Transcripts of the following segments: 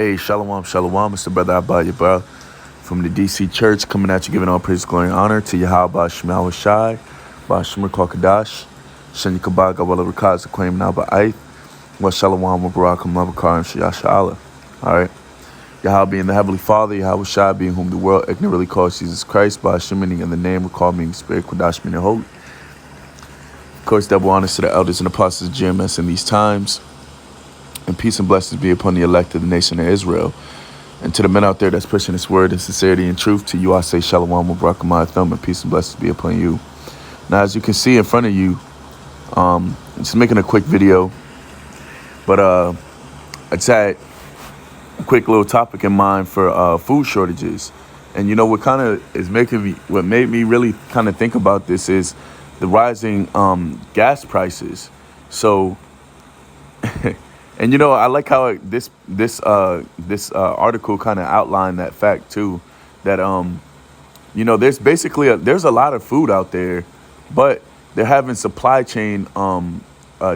Hey, shalom, shalom. It's the brother Abba, bro, from the DC Church, coming at you, giving all praise, glory, and honor to Yahweh Shemel Shai, Bashimur Kalkadash, Shen Yikabaga, Walla Rakaz, Aquam Naba Aith, Wa Shalom, Wa Barakam, Labakarim, Shayasha Allah. All right. Yahweh being the Heavenly Father, Yahweh Shai being whom the world ignorantly calls Jesus Christ, Bashimini in the name, we call meaning Spirit, Kodash meaning holy. Of course, double honors to the elders and apostles of GMS in these times. And peace and blessings be upon the elect of the nation of Israel. And to the men out there that's pushing this word in sincerity and truth, to you I say shalom, Mubarak, thumb, and peace and blessings be upon you. Now, as you can see in front of you, just making a quick video, but I just had a quick little topic in mind for food shortages. And you know what kind of is what made me really kind of think about this is the rising gas prices. So. And you know, I like how this article kind of outlined that fact too, that you know, there's basically there's a lot of food out there, but they're having supply chain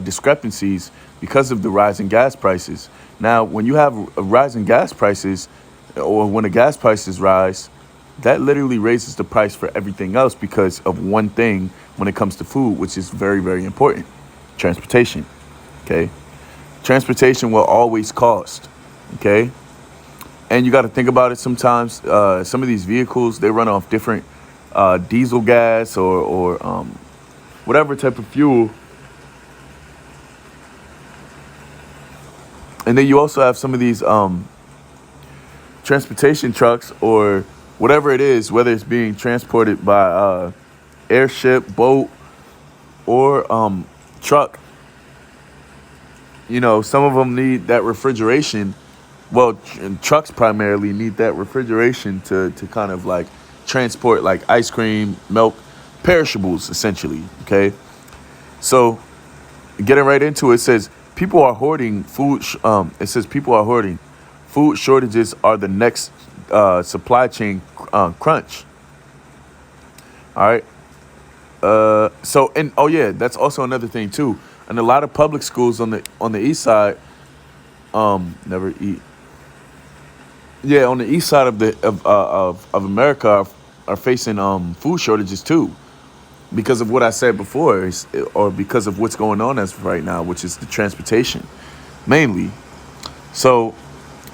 discrepancies because of the rising gas prices. Now, when you have a rising gas prices, or when the gas prices rise, that literally raises the price for everything else because of one thing when it comes to food, which is very, very important: transportation. Okay. Transportation will always cost, okay? And you got to think about it sometimes. Some of these vehicles, they run off different diesel gas or whatever type of fuel. And then you also have some of these transportation trucks or whatever it is, whether it's being transported by airship, boat, or truck. You know, some of them need that refrigeration. Well, trucks primarily need that refrigeration to kind of like transport like ice cream, milk, perishables, essentially. Okay. So getting right into it, says people are hoarding food. It says people are hoarding. Food shortages are the next supply chain crunch. All right. So, and oh yeah, that's also another thing too. And a lot of public schools on the east side, never eat. Yeah, on the east side of America are facing food shortages too, because of what I said before, or because of what's going on as of right now, which is the transportation, mainly. So,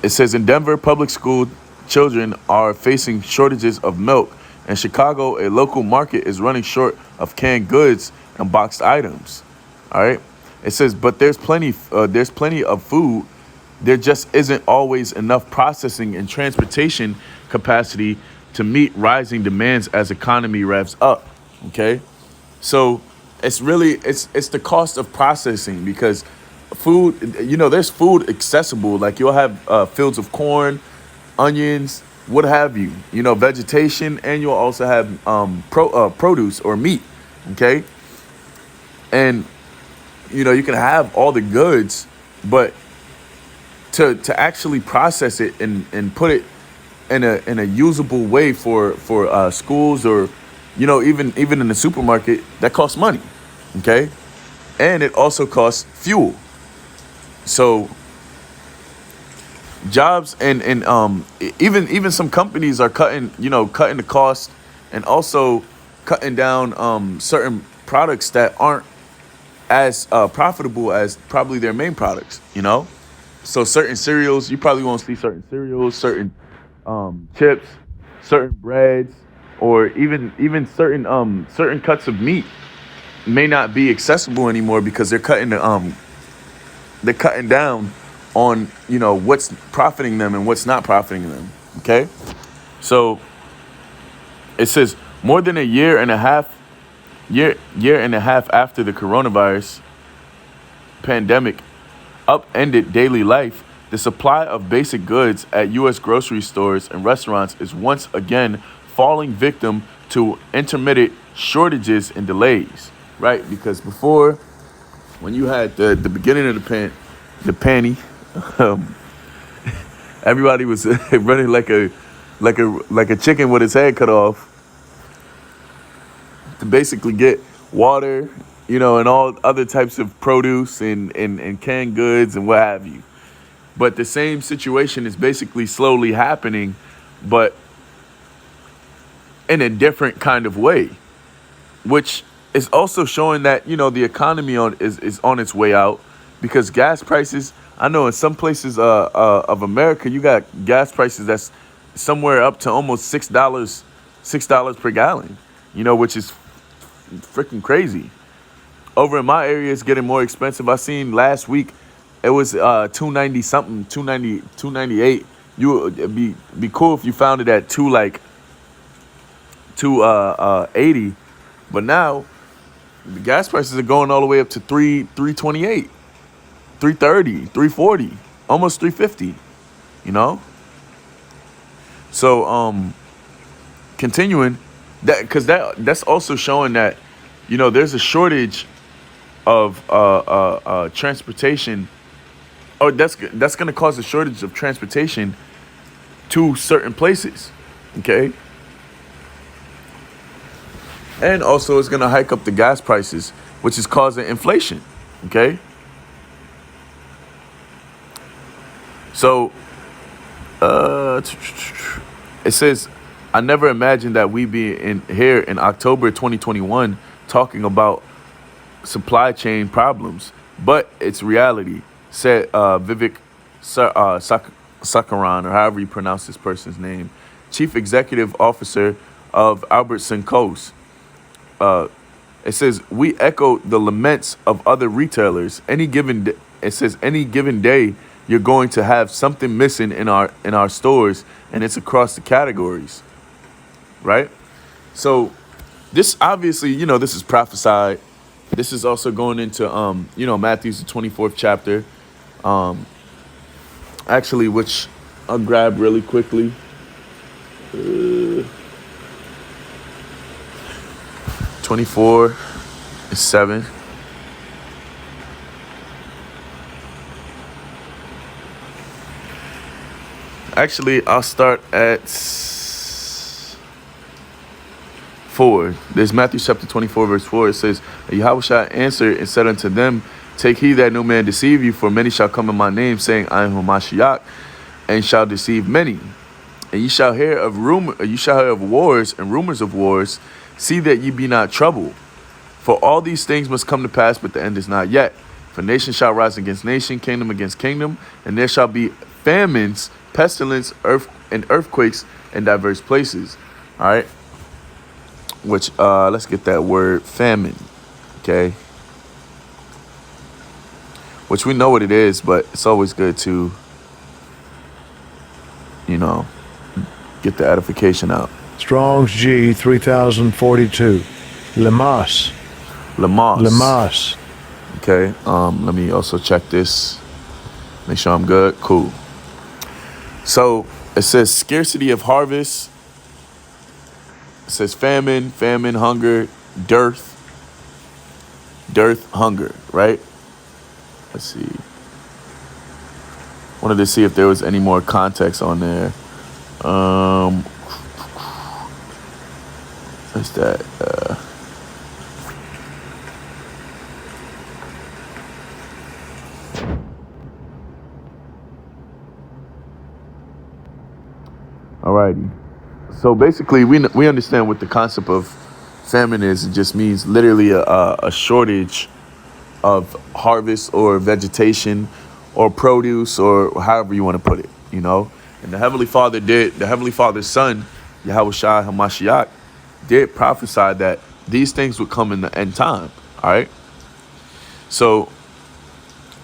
it says in Denver, public school children are facing shortages of milk. In Chicago, a local market is running short of canned goods and boxed items. All right. It says, but there's plenty of food. There just isn't always enough processing and transportation capacity to meet rising demands as economy revs up. Okay. So it's the cost of processing, because food, you know, there's food accessible. Like you'll have fields of corn, onions, what have you, you know, vegetation, and you'll also have produce or meat. Okay. And you know, you can have all the goods, but to actually process it and put it in a usable way for schools, or you know, even in the supermarket, that costs money. Okay. And it also costs fuel. So jobs and even some companies are cutting the cost, and also cutting down certain products that aren't as profitable as probably their main products, you know? So certain cereals, you probably won't see certain cereals, certain chips, certain breads, or even certain cuts of meat may not be accessible anymore, because they're cutting down on, you know, what's profiting them and what's not profiting them. Okay? So it says more than a year and a half after the coronavirus pandemic upended daily life, the supply of basic goods at U.S. grocery stores and restaurants is once again falling victim to intermittent shortages and delays. Right? Because before, when you had the beginning of the panty, everybody was running like a chicken with its head cut off to basically get water, you know, and all other types of produce and canned goods and what have you. But the same situation is basically slowly happening, but in a different kind of way, which is also showing that the economy is on its way out, because gas prices. I know in some places of America, you got gas prices that's somewhere up to almost $6 per gallon. Which is freaking crazy. Over in my area, it's getting more expensive. I seen last week it was 290 something, 290, 298. It'd be cool if you found it at 280, but now the gas prices are going all the way up to 328, 330, 340, almost 350. So continuing that, because that's also showing that there's a shortage of transportation, or that's going to cause a shortage of transportation to certain places. Okay. And also it's going to hike up the gas prices, which is causing inflation. Okay. So it says, I never imagined that we'd be here in October 2021 talking about supply chain problems, but it's reality, said Vivek Sakaran, or however you pronounce this person's name, Chief Executive Officer of Albertson Coast. It says, we echo the laments of other retailers. It says any given day you're going to have something missing in our stores, and it's across the categories, right? So this obviously, this is prophesied. This is also going into Matthew's the 24th chapter, actually, which I'll grab really quickly. 24:7. Actually, I'll start at 4. There's Matthew chapter 24, verse 4. It says, Yahushua answered and said unto them, take heed that no man deceive you, for many shall come in my name, saying, I am Hamashiach, and shall deceive many. And you shall hear of wars and rumors of wars. See that ye be not troubled. For all these things must come to pass, but the end is not yet. For nation shall rise against nation, kingdom against kingdom, and there shall be famines, pestilence, earthquakes in diverse places. All right. Which let's get that word famine. Okay. Which we know what it is, but it's always good to, get the edification out. Strong's G 3042. Lemas. Okay. Let me also check this. Make sure I'm good. Cool. So it says scarcity of harvest. It says famine, hunger, dearth, hunger, right? Let's see. Wanted to see if there was any more context on there. What's that? Alrighty. So basically, we understand what the concept of famine is. It just means literally a shortage of harvest or vegetation or produce, or however you want to put it, And the Heavenly Father's Son, Yahushua HaMashiach, did prophesy that these things would come in the end time. All right. So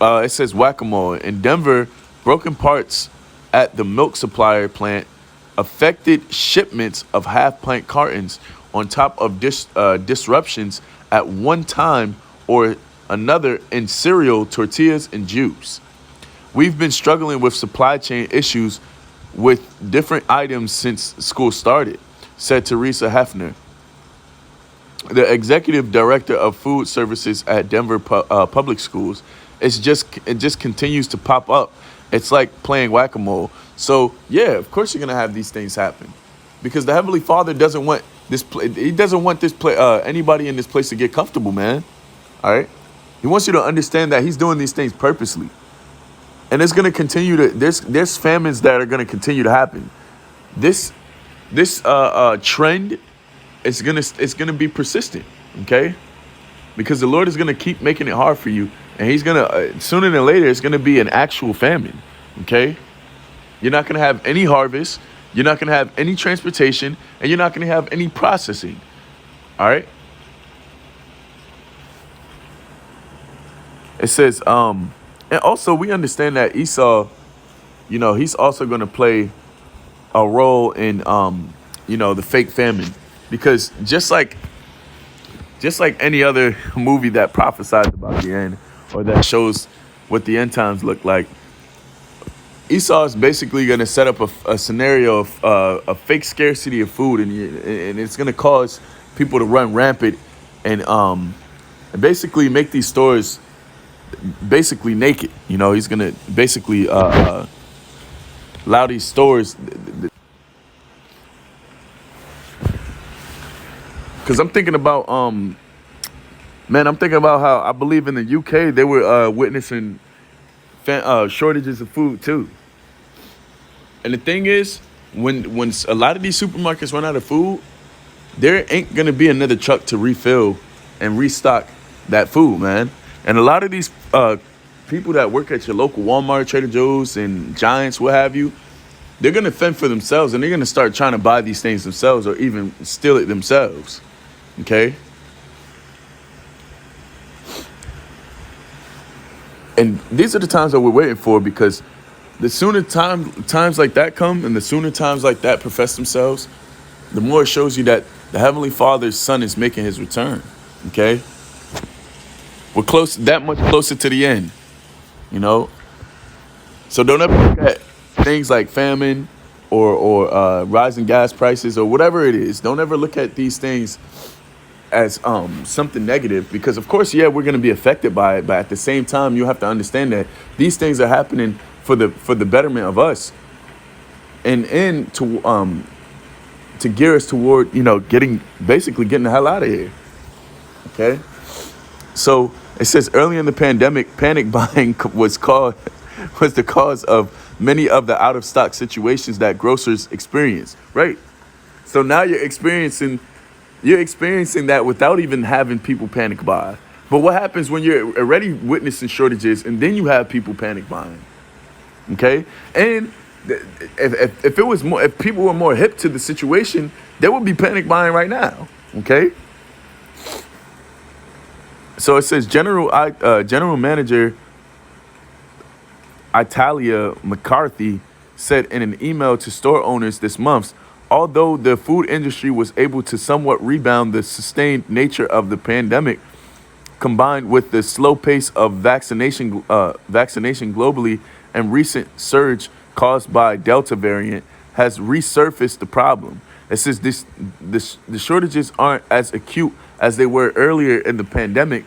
it says whack-a-mole. In Denver, broken parts at the milk supplier plant affected shipments of half-pint cartons, on top of disruptions at one time or another in cereal, tortillas, and juice. We've been struggling with supply chain issues with different items since school started, said Teresa Hefner, the executive director of food services at Denver Public Schools. It just continues to pop up. It's like playing whack-a-mole. So yeah, of course you're gonna have these things happen, because the Heavenly Father doesn't want this. He doesn't want anybody in this place to get comfortable, man. All right. He wants you to understand that he's doing these things purposely. and it's gonna continue to. There's famines that are gonna continue to happen. This trend it's gonna be persistent. Okay, because the Lord is gonna keep making it hard for you, and He's gonna sooner than later it's gonna be an actual famine. Okay, you're not gonna have any harvest. You're not gonna have any transportation, and you're not gonna have any processing. All right. It says, and also we understand that Esau, he's also going to play a role in, the fake famine, because just like any other movie that prophesies about the end or that shows what the end times look like, Esau is basically going to set up a scenario of a fake scarcity of food, and it's going to cause people to run rampant and basically make these stores basically naked. He's gonna basically allow these stores, because I'm thinking about how I believe in the UK they were witnessing shortages of food too. And the thing is, when a lot of these supermarkets run out of food, there ain't gonna be another truck to refill and restock that food, man. And a lot of these people that work at your local Walmart, Trader Joe's, and Giants, what have you, they're gonna fend for themselves, and they're gonna start trying to buy these things themselves or even steal it themselves. Okay. And these are the times that we're waiting for, because the sooner times like that come, and the sooner times like that profess themselves, the more it shows you that the Heavenly Father's Son is making His return. Okay. We're that much closer to the end, So don't ever look at things like famine or rising gas prices or whatever it is. Don't ever look at these things as something negative, because of course, yeah, we're going to be affected by it. But at the same time, you have to understand that these things are happening for the betterment of us, and to gear us toward getting the hell out of here. Okay, so. It says early in the pandemic, panic buying was the cause of many of the out of stock situations that grocers experience. Right. So now you're experiencing that without even having people panic buy. But what happens when you're already witnessing shortages and then you have people panic buying? Okay. And if people were more hip to the situation, they would be panic buying right now. Okay. So it says General Manager Italia McCarthy said in an email to store owners this month, although the food industry was able to somewhat rebound, the sustained nature of the pandemic, combined with the slow pace of vaccination globally and recent surge caused by Delta variant, has resurfaced the problem. It says the shortages aren't as acute as they were earlier in the pandemic,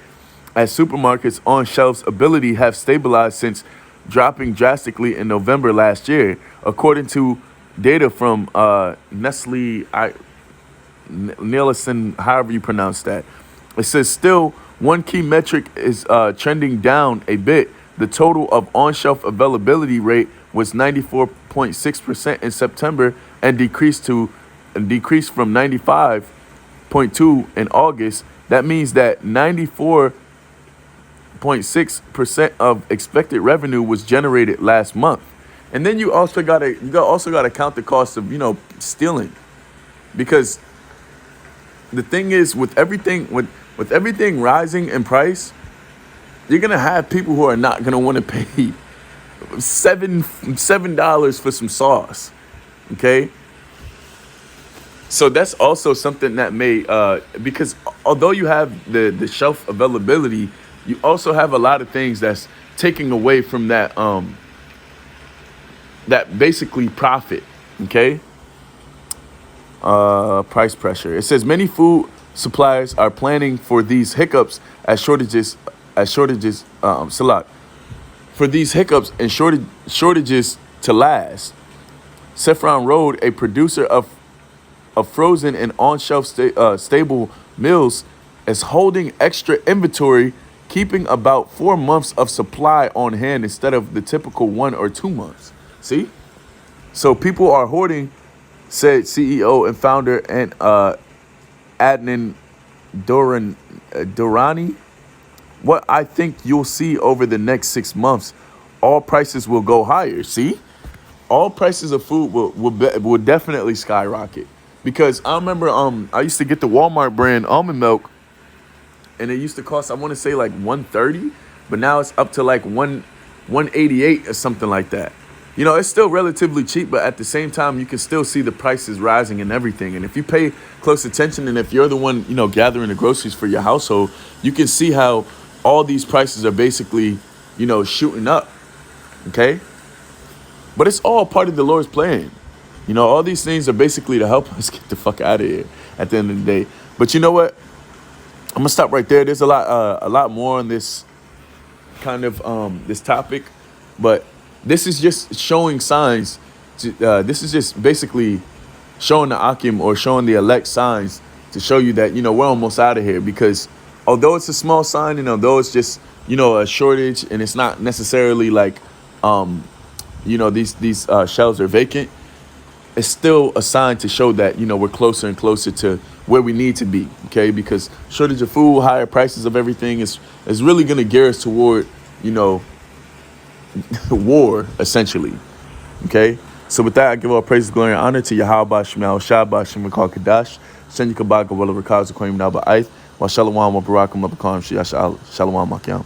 as supermarkets' on-shelves ability have stabilized since dropping drastically in November last year, according to data from Nielsen, however you pronounce that. It says still one key metric is trending down a bit. The total of on-shelf availability rate was 94.6% in September and decreased from 95.2 in August. That means that 94.6% of expected revenue was generated last month. And then you also gotta count the cost of stealing, because the thing is, with everything rising in price, you're gonna have people who are not gonna want to pay $7 for some sauce. Okay. So that's also something that may, because although you have the shelf availability, you also have a lot of things that's taking away from that that basically profit. Okay. Price pressure. It says many food suppliers are planning for these hiccups as shortages. Salat. For these hiccups and shortages to last. Saffron Road, a producer of frozen and on-shelf stable meals, is holding extra inventory keeping about 4 months of supply on hand instead of the typical 1 or 2 months. See? So people are hoarding, said CEO and founder and Adnan Durrani. What I think you'll see over the next 6 months, all prices will go higher. See? All prices of food will definitely skyrocket. Because I remember I used to get the Walmart brand almond milk, and it used to cost, I want to say, like 130, but now it's up to like 188 or something like that. You know, it's still relatively cheap, but at the same time, you can still see the prices rising and everything. And if you pay close attention, and if you're the one, you know, gathering the groceries for your household, you can see how all these prices are basically, you know, shooting up. Okay? But it's all part of the Lord's plan. You know, all these things are basically to help us get the fuck out of here at the end of the day. But you know what? I'm gonna stop right there. There's a lot more on this kind of this topic, but this is just showing signs. This is just basically showing the Akim, or showing the elect signs to show you that, you know, we're almost out of here. Because although it's a small sign, and although it's just, you know, a shortage, and it's not necessarily like you know, these shelves are vacant, it's still a sign to show that, you know, we're closer and closer to where we need to be. Okay, because shortage of food, higher prices of everything is really going to gear us toward, you know, war, essentially. Okay, so with that, I give all praise, glory, and honor to Yahweh Shemal Shabbat Shemikal Kadash Shen Yikabaga Wala Rakaza Koyim Naba Aith Wa Shalom Wa Barakum Labakam Shia Shalom Makyam.